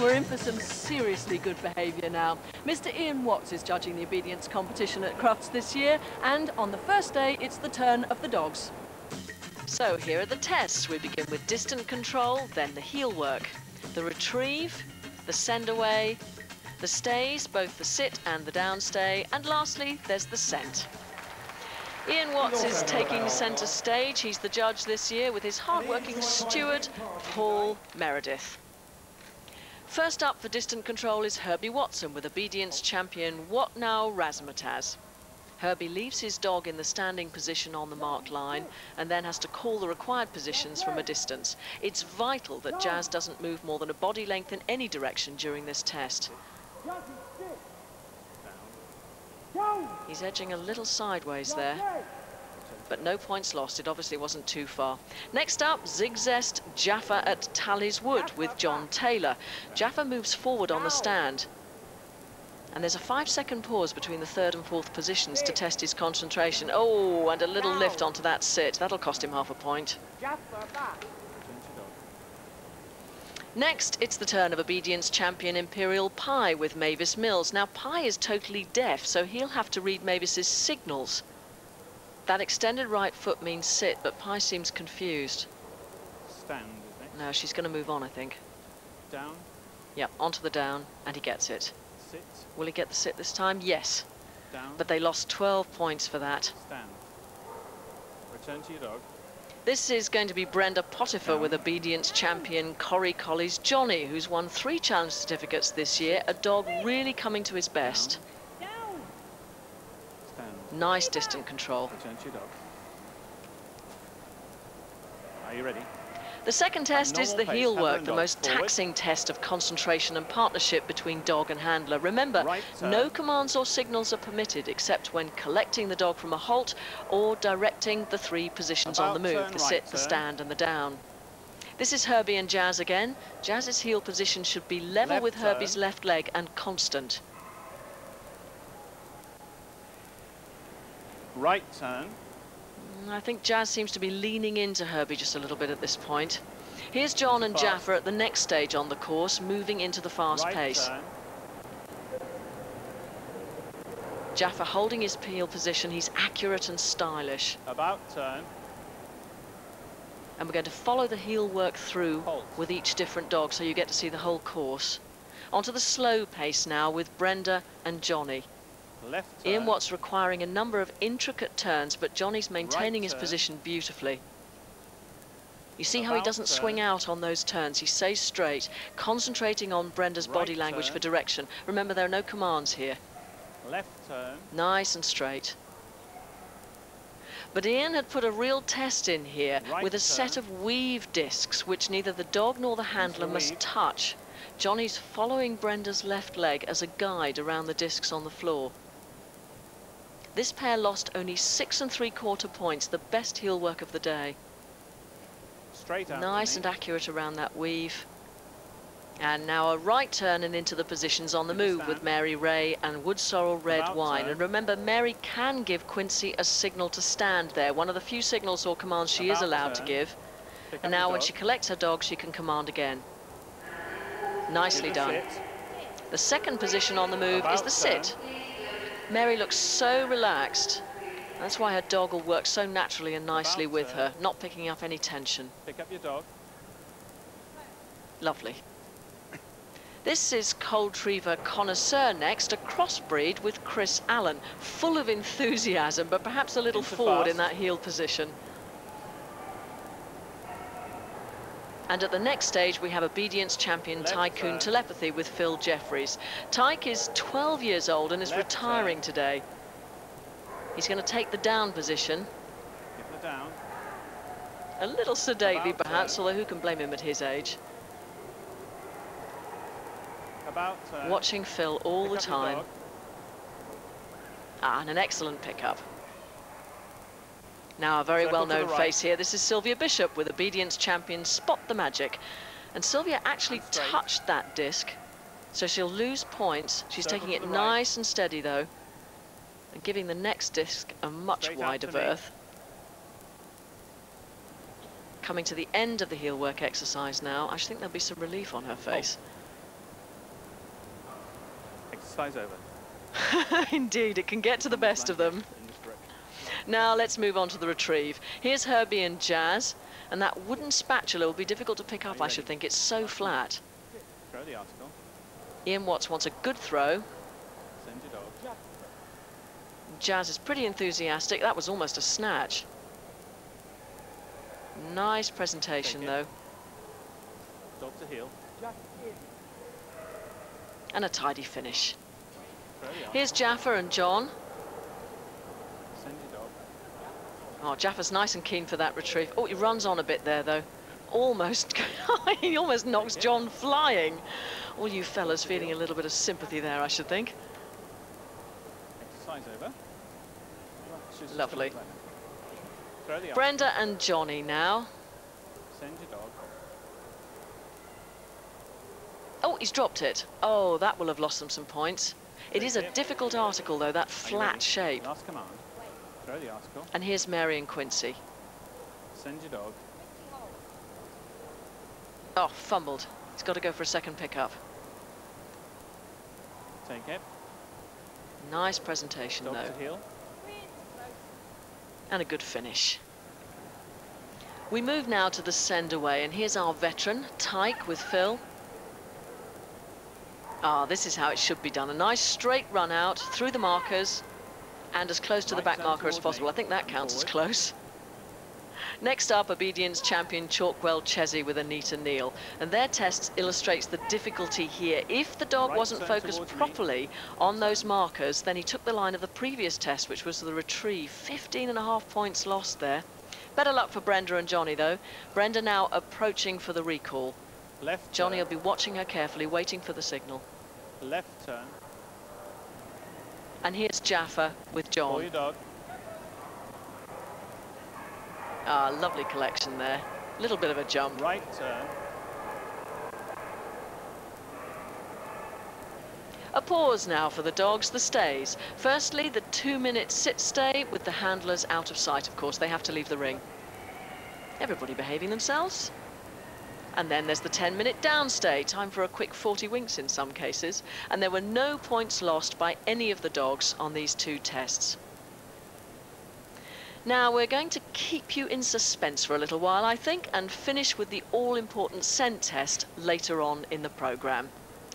We're in for some seriously good behaviour now. Mr. Ian Watts is judging the obedience competition at Crufts this year, and on the first day, it's the turn of the dogs. So here are the tests. We begin with distant control, then the heel work, the retrieve, the send away, the stays, both the sit and the down stay, and lastly, there's the scent. Ian Watts is taking centre stage. He's the judge this year with his hard-working steward, Paul Meredith. First up for distant control is Herbie Watson with obedience champion What Now Razzmatazz. Herbie leaves his dog in the standing position on the marked line and then has to call the required positions from a distance. It's vital that Jazz doesn't move more than a body length in any direction during this test. He's edging a little sideways there, but no points lost. It obviously wasn't too far. Next up, Zigzest Jaffa at Tally's Wood with John Taylor. Jaffa moves forward on the stand, and there's a 5-second pause between the third and fourth positions to test his concentration. Oh, and a little lift onto that sit. That'll cost him half a point. Next, it's the turn of obedience champion Imperial Pie with Mavis Mills. Now, Pie is totally deaf, so he'll have to read Mavis's signals. That extended right foot means sit, but Pie seems confused. Stand, I think. No, she's going to move on, I think. Down. Yep, onto the down, and he gets it. Sit. Will he get the sit this time? Yes. Down. But they lost 12 points for that. Stand. Return to your dog. This is going to be Brenda Potiphar with obedience champion Corrie Collie's Johnny, who's won 3 challenge certificates this year. A dog really coming to his best. Stand. Nice distant control. Return to your dog. Are you ready? The second test is the heel work, the dog most forward. taxing test of concentration and partnership between dog and handler. Remember, Right turn. no commands or signals are permitted except when collecting the dog from a halt or directing the 3 positions on the About move, turn, the right sit, the turn. stand and the down. This is Herbie and Jazz again. Jazz's heel position should be level Left with turn. Herbie's left leg and constant. Right turn. I think Jazz seems to be leaning into Herbie just a little bit at this point. Here's John and Jaffa at the next stage on the course, moving into the fast Right pace. turn. Jaffa holding his heel position, he's accurate and stylish. About turn. And we're going to follow the heel work through Halt. with each different dog, so you get to see the whole course. Onto the slow pace now with Brenda and Johnny. Left turn. Ian Watts requiring a number of intricate turns, but Johnny's maintaining his turn. position beautifully. You see how he About doesn't turn. swing out on those turns. He stays straight, concentrating on Brenda's body Right language turn. for direction. Remember, there are no commands here. Left turn. Nice and straight. But Ian had put a real test in here Right with a turn. set of weave discs, which neither the dog nor the handler must weave. touch. Johnny's following Brenda's left leg as a guide around the discs on the floor. This pair lost only 6 3/4 points, the best heel work of the day. Straight out. Nice and accurate around that weave. And now a right turn and into the positions on the Good move with stand. Mary Ray and Wood Sorrel Red About Wine. turn. And remember, Mary can give Quincy a signal to stand there, one of the few signals or commands she is About allowed to turn. give. Pick up And now your when dog. she collects her dog, she can command again. Nicely Give done. a sit. The second position on the move is About the sit. Mary looks so relaxed. That's why her dog will work so naturally and nicely About with turn. her, not picking up any tension. Pick up your dog. Lovely. This is Coldreaver Connoisseur next, a crossbreed with Chris Allen, full of enthusiasm, but perhaps a little Into forward fast. in that heel position. And at the next stage, we have obedience champion Left Tycoon turn. Telepathy with Phil Jeffries. Tyke is 12 years old and is Left retiring turn. today. He's going to take the down position, Give the down. a little sedately About perhaps, turn. although who can blame him at his age. About turn. Watching Phil all Pick the up your time. dog. Ah, and an excellent pickup. Now a very Circle to well-known the right. face here. This is Sylvia Bishop with obedience champion Spot the Magic. And Sylvia actually And straight. touched that disc, so she'll lose points. She's Circle taking to it the right. nice and steady though, and giving the next disc a much Straight out wider to me. berth. Coming to the end of the heel work exercise now. I think there'll be some relief on her face. Exercise over. Indeed, it can get to the best of them. In this direction. Now let's move on to the retrieve. Here's Herbie and Jazz, and that wooden spatula will be difficult to pick up, I should think. It's so flat. Throw the article. Ian Watts wants a good throw. Send your dog. Jazz is pretty enthusiastic. That was almost a snatch. Nice presentation, Take it. though. Dog to heel. And a tidy finish. Throw the article. Here's Jaffa and John. Send your dog. Oh, Jaffa's nice and keen for that retrieve. Oh, he runs on a bit there, though. Almost. He almost knocks John flying. All you fellas feeling a little bit of sympathy there, I should think. Exercise over. Just Lovely. to the left. Throw the article. Brenda and Johnny now. Send your dog. Oh, he's dropped it. Oh, that will have lost them some points. It is a Take it. difficult article, though, that Are you flat ready? shape. Last command. Throw the article. And here's Mary and Quincy. Send your dog. Oh, fumbled. He's got to go for a second pickup. Take it. Nice presentation, Dog though. to heel. And a good finish. We move now to the send away, and here's our veteran, Tyke, with Phil. Ah, this is how it should be done. A nice straight run out through the markers and as close to the Right back turn marker as towards possible. me. I think that counts as Forward. close. Next up, obedience champion Chalkwell Chesney with Anita Neal. And their test illustrates the difficulty here. If the dog Right wasn't turn focused towards me. properly on those markers, then he took the line of the previous test, which was the retrieve. 15.5 points lost there. Better luck for Brenda and Johnny, though. Brenda now approaching for the recall. Left Johnny will turn. be watching her carefully, waiting for the signal. Left turn. And here's Jaffa with For John. your dog. Ah, lovely collection there. Little bit of a jump. Right turn. A pause now for the dogs, the stays. Firstly, the 2-minute sit stay with the handlers out of sight, of course. They have to leave the ring. Everybody behaving themselves. And then there's the 10-minute downstay, time for a quick 40 winks in some cases. And there were no points lost by any of the dogs on these two tests. Now we're going to keep you in suspense for a little while, I think, and finish with the all-important scent test later on in the programme.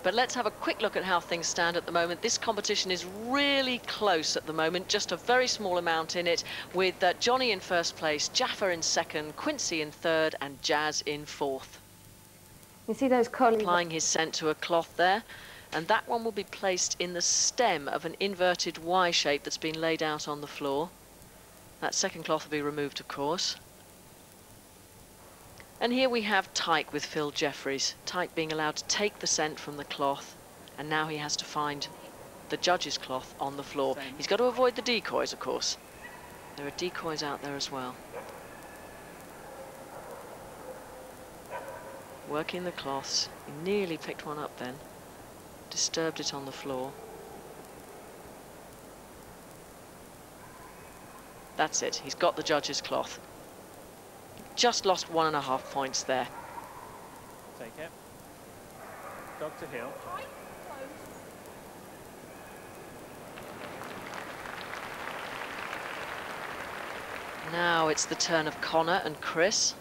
But let's have a quick look at how things stand at the moment. This competition is really close at the moment, just a very small amount in it, with Johnny in first place, Jaffa in second, Quincy in third, and Jazz in fourth. You see those collies? Applying his scent to a cloth there, and that one will be placed in the stem of an inverted Y shape that's been laid out on the floor. That second cloth will be removed, of course. And here we have Tyke with Phil Jeffries. Tyke being allowed to take the scent from the cloth, and now he has to find the judge's cloth on the floor. He's got to avoid the decoys, of course. There are decoys out there as well. Working the cloths. He nearly picked one up then. Disturbed it on the floor. That's it. He's got the judge's cloth. Just lost 1.5 points there. Take it. Dog to heel. Now it's the turn of Connor and Chris.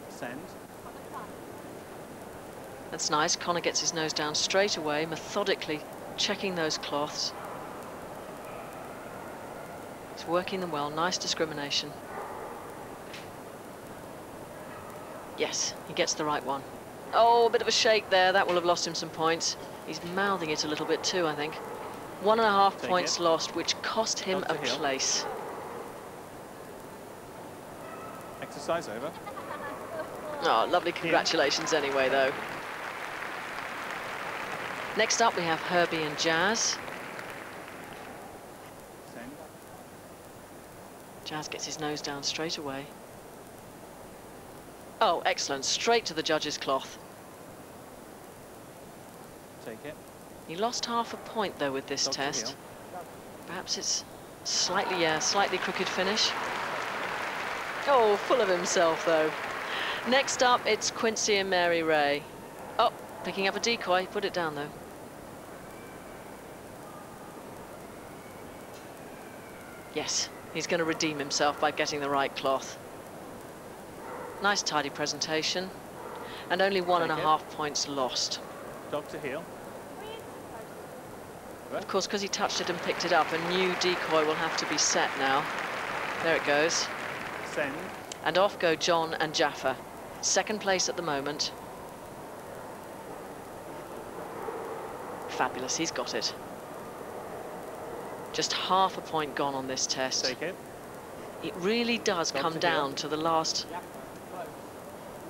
Send. That's nice. Connor gets his nose down straight away, methodically checking those cloths. He's working them well. Nice discrimination. Yes, he gets the right one. Oh, a bit of a shake there. That will have lost him some points. He's mouthing it a little bit too, I think. 1.5 Take points it. lost, which cost him Dog a to heel. place. Exercise over. Oh, lovely congratulations anyway, though. Next up, we have Herbie and Jazz. Send. Jazz gets his nose down straight away. Oh, excellent. Straight to the judge's cloth. Take it. He lost half a point, though, with this Dog to test. heel. Perhaps it's slightly crooked finish. Oh, full of himself, though. Next up, it's Quincy and Mary Ray. Oh, Picking up a decoy, put it down though. Yes, he's going to redeem himself by getting the right cloth. Nice tidy presentation, and only 1.5 points lost. Dog to heel. Of course, because he touched it and picked it up, a new decoy will have to be set now. There it goes. Send. And off go John and Jaffa. Second place at the moment. Fabulous, he's got it. Just half a point gone on this test. Take it. It really does come down to the last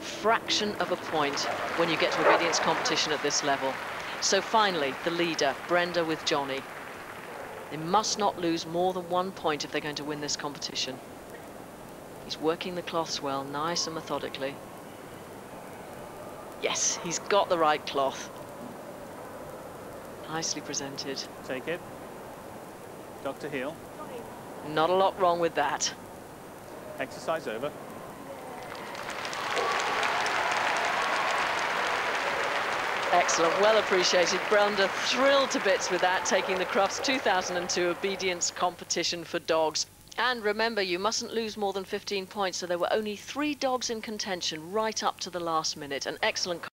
fraction of a point when you get to obedience competition at this level. So finally, the leader, Brenda with Johnny. They must not lose more than 1 point if they're going to win this competition. He's working the cloths well, nice and methodically. Yes, he's got the right cloth. Nicely presented. Take it. Dog to heel. Not a lot wrong with that. Exercise over. Excellent, well appreciated. Brenda thrilled to bits with that, taking the Crufts 2002 obedience competition for dogs. And remember, you mustn't lose more than 15 points, so there were only 3 dogs in contention right up to the last minute. An excellent